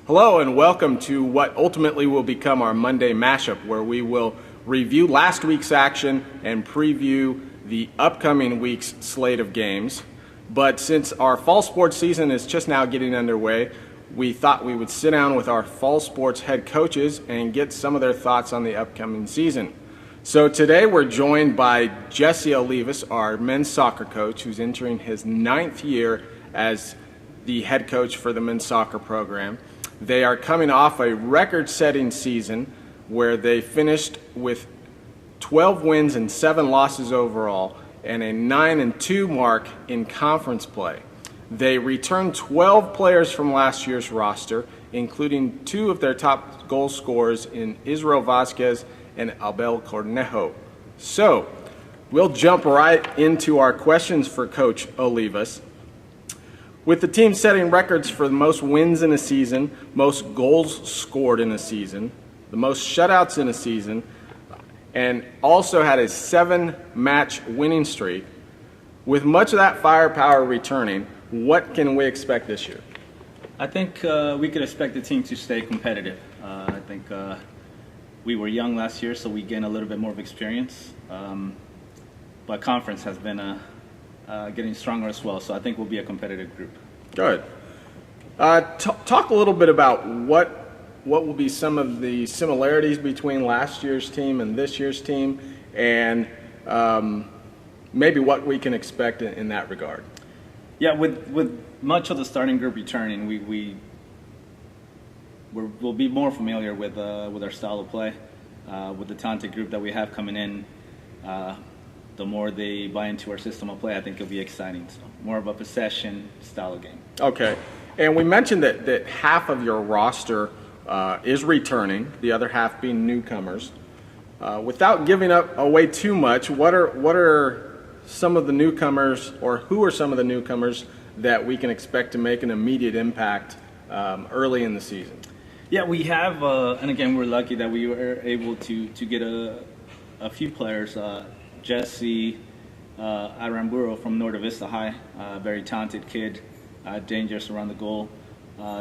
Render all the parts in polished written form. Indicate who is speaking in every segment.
Speaker 1: Hello and welcome to what ultimately will become our Monday mashup, where we will review last week's action and preview the upcoming week's slate of games. But since our fall sports season is just now getting underway, we thought we would sit down with our fall sports head coaches and get some of their thoughts on the upcoming season. So today we're joined by Jesse Olivas, our men's soccer coach, who's entering his 9th year as the head coach for the men's soccer program. They are coming off a record-setting season where they finished with 12 wins and 7 losses overall and a 9-2 mark in conference play. They returned 12 players from last year's roster, including 2 of their top goal scorers in Israel Vasquez and Abel Cornejo. So, we'll jump right into our questions for Coach Olivas. With the team setting records for the most wins in a season, most goals scored in a season, the most shutouts in a season, and also had a 7-match winning streak, with much of that firepower returning, what can we expect this year?
Speaker 2: I think we could expect the team to stay competitive. I think we were young last year, so we gained a little bit more of experience. But conference has been getting stronger as well, so I think we'll be a competitive group.
Speaker 1: Good. Talk a little bit about what will be some of the similarities between last year's team and this year's team, and maybe what we can expect in that regard.
Speaker 2: Yeah, with much of the starting group returning, we'll be more familiar with our style of play. With the talented group that we have coming in, the more they buy into our system of play, I think it'll be exciting. So more of a possession style of game.
Speaker 1: Okay, and we mentioned that half of your roster is returning, the other half being newcomers. Without giving away too much, what are some of the newcomers, or who are some of the newcomers that we can expect to make an immediate impact early in the season?
Speaker 2: Yeah, we have, and again, we're lucky that we were able to get a few players. Jesse Aramburo from Norte Vista High, very talented kid, dangerous around the goal.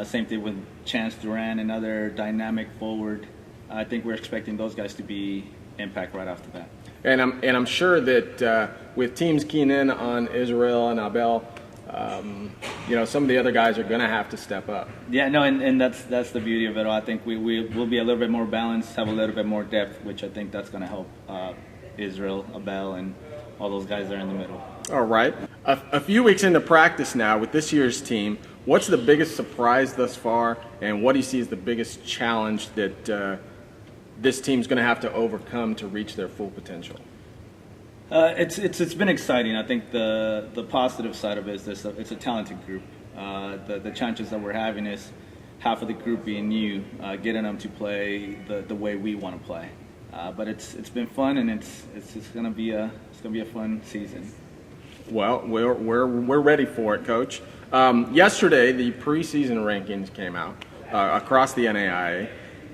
Speaker 2: Same thing with Chance Duran, another dynamic forward. I think we're expecting those guys to be impact right off the bat.
Speaker 1: And I'm sure that with teams keying in on Israel and Abel, some of the other guys are going to have to step up.
Speaker 2: Yeah, no, and that's the beauty of it all. I think we'll be a little bit more balanced, have a little bit more depth, which I think that's going to help Israel, Abel, and all those guys there in the middle.
Speaker 1: All right. A few weeks into practice now with this year's team, what's the biggest surprise thus far, and what do you see as the biggest challenge that this team's going to have to overcome to reach their full potential?
Speaker 2: It's been exciting. I think the positive side of it is it's a talented group. The challenges that we're having is half of the group being new, getting them to play the way we want to play. But it's been fun, and it's gonna be a fun season.
Speaker 1: Well, we're ready for it, Coach. Yesterday, the preseason rankings came out across the NAIA,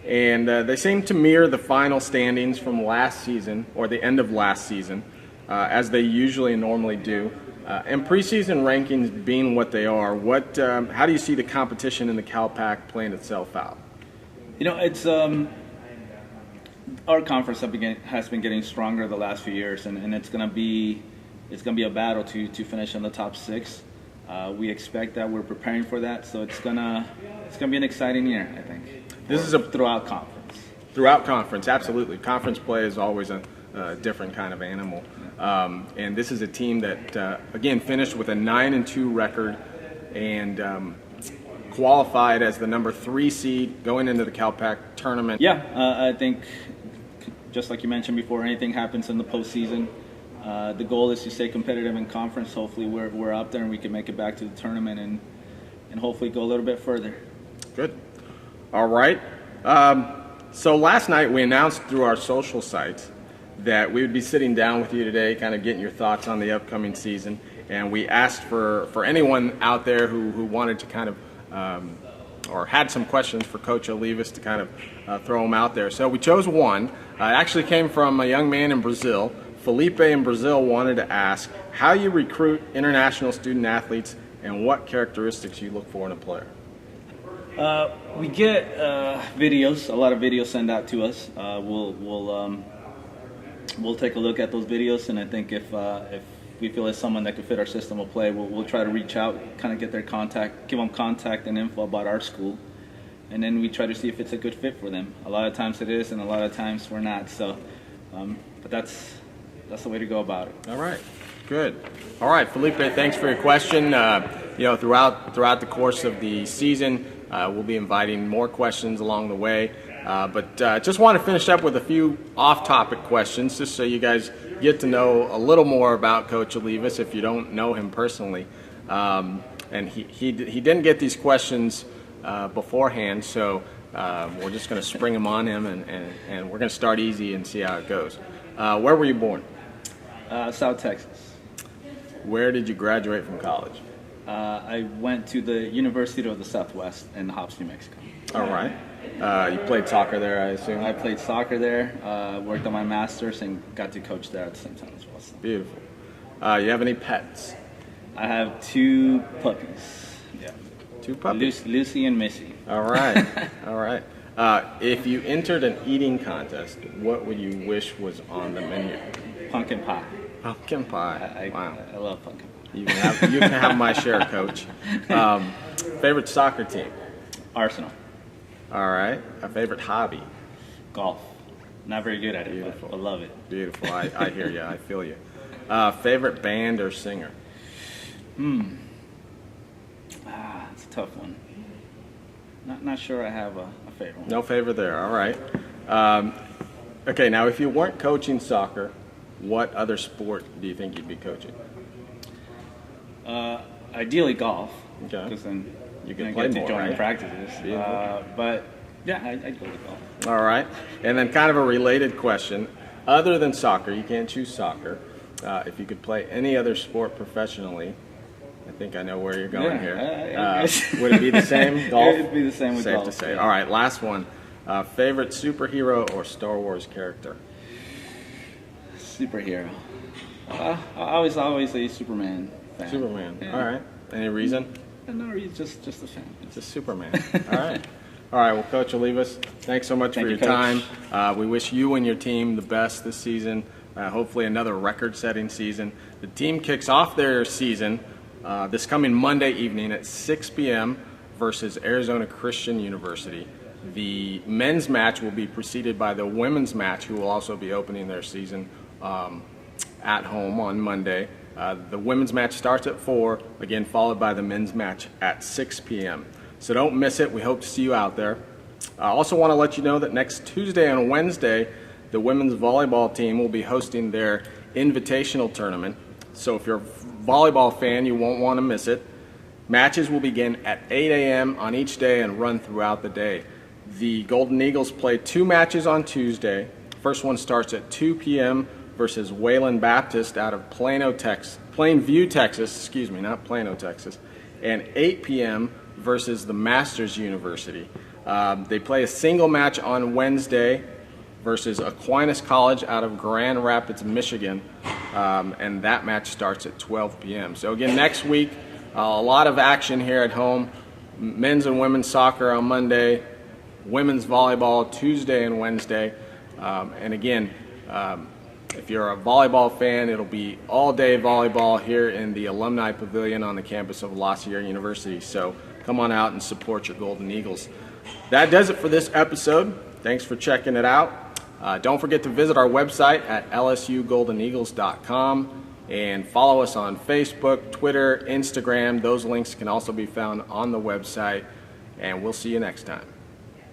Speaker 1: and they seem to mirror the final standings from last season, or the end of last season, as they usually normally do. And preseason rankings being what they are, how do you see the competition in the CalPAC playing itself out?
Speaker 2: It's our conference has been getting stronger the last few years, and it's gonna be a battle to finish in the top 6. We expect that. We're preparing for that, so it's gonna be an exciting year, I think.
Speaker 1: This is
Speaker 2: throughout conference.
Speaker 1: Throughout conference, absolutely. Conference play is always a different kind of animal, and this is a team that again finished with a 9-2 record and qualified as the number 3 seed going into the CalPAC tournament.
Speaker 2: Yeah, I think, just like you mentioned before, anything happens in the postseason. The goal is to stay competitive in conference. Hopefully we're up there and we can make it back to the tournament and hopefully go a little bit further.
Speaker 1: Good. All right. So last night we announced through our social sites that we would be sitting down with you today, kind of getting your thoughts on the upcoming season. And we asked for anyone out there who wanted to kind of or had some questions for Coach Olivas to kind of throw them out there. So we chose one. It actually came from a young man in Brazil. Felipe in Brazil wanted to ask how you recruit international student athletes and what characteristics you look for in a player.
Speaker 2: We get videos, a lot of videos sent out to us. We'll take a look at those videos, and I think if we feel it's someone that could fit our system of play, we'll try to reach out, kind of get their contact, give them contact and info about our school, and then we try to see if it's a good fit for them. A lot of times it is, and a lot of times we're not. So, but that's the way to go about it.
Speaker 1: All right, good. All right, Felipe, thanks for your question. Throughout the course of the season, we'll be inviting more questions along the way. But just want to finish up with a few off-topic questions, just so you guys get to know a little more about Coach Olivas if you don't know him personally. And he didn't get these questions beforehand, so we're just going to spring them on him, and we're going to start easy and see how it goes. Where were you born?
Speaker 2: South Texas.
Speaker 1: Where did you graduate from college?
Speaker 2: I went to the University of the Southwest in Hobbs, New Mexico.
Speaker 1: All right. You played soccer there, I assume?
Speaker 2: I played soccer there, worked on my master's, and got to coach there at the same time as well. So.
Speaker 1: Beautiful. You have any pets?
Speaker 2: I have 2 puppies. Yeah.
Speaker 1: 2 puppies?
Speaker 2: Lucy and Missy.
Speaker 1: All right. All right. If you entered an eating contest, what would you wish was on the menu?
Speaker 2: Pumpkin pie.
Speaker 1: Pumpkin pie. Wow.
Speaker 2: I love pumpkin pie.
Speaker 1: You can have my share, Coach. Favorite soccer team?
Speaker 2: Arsenal.
Speaker 1: All right. A favorite hobby?
Speaker 2: Golf. Not very good at it,
Speaker 1: Beautiful.
Speaker 2: but I love it.
Speaker 1: Beautiful. I hear you. I feel you. Favorite band or singer?
Speaker 2: It's a tough one. Not sure I have a favorite one.
Speaker 1: No favor there. All right. Okay. Now, if you weren't coaching soccer, what other sport do you think you'd be coaching?
Speaker 2: Ideally golf.
Speaker 1: Okay.
Speaker 2: Because then
Speaker 1: You can
Speaker 2: I
Speaker 1: play
Speaker 2: get
Speaker 1: more,
Speaker 2: to join
Speaker 1: right?
Speaker 2: practices.
Speaker 1: Beautiful.
Speaker 2: But yeah, I'd go with golf.
Speaker 1: All right. And then kind of a related question. Other than soccer, you can't choose soccer. If you could play any other sport professionally, I think I know where you're going here. Would it be the same? Golf?
Speaker 2: It'd be the same with golf.
Speaker 1: Safe to say.
Speaker 2: Yeah.
Speaker 1: All right, last one. Favorite superhero or Star Wars character?
Speaker 2: Superhero. I was always a Superman fan.
Speaker 1: Superman.
Speaker 2: Yeah.
Speaker 1: All right. Any reason?
Speaker 2: No, he's just a fan.
Speaker 1: Just Superman. All right. All right. Well, Coach Olivas, thanks so much for your
Speaker 2: Coach.
Speaker 1: time. We wish you and your team the best this season. Hopefully another record-setting season. The team kicks off their season this coming Monday evening at 6 p.m. versus Arizona Christian University. The men's match will be preceded by the women's match, who will also be opening their season at home on Monday. The women's match starts at 4, again followed by the men's match at 6 p.m. So don't miss it. We hope to see you out there. I also want to let you know that next Tuesday and Wednesday, the women's volleyball team will be hosting their invitational tournament. So if you're a volleyball fan, you won't want to miss it. Matches will begin at 8 a.m. on each day and run throughout the day. The Golden Eagles play 2 matches on Tuesday. First one starts at 2 p.m. versus Wayland Baptist out of Plainview, Texas, not Plano, Texas, and 8 p.m. versus the Masters University. They play a single match on Wednesday versus Aquinas College out of Grand Rapids, Michigan, and that match starts at 12 p.m. So again, next week, a lot of action here at home. Men's and women's soccer on Monday, women's volleyball Tuesday and Wednesday, and again, if you're a volleyball fan, it'll be all-day volleyball here in the Alumni Pavilion on the campus of La Sierra University. So come on out and support your Golden Eagles. That does it for this episode. Thanks for checking it out. Don't forget to visit our website at lsugoldeneagles.com and follow us on Facebook, Twitter, Instagram. Those links can also be found on the website, and we'll see you next time.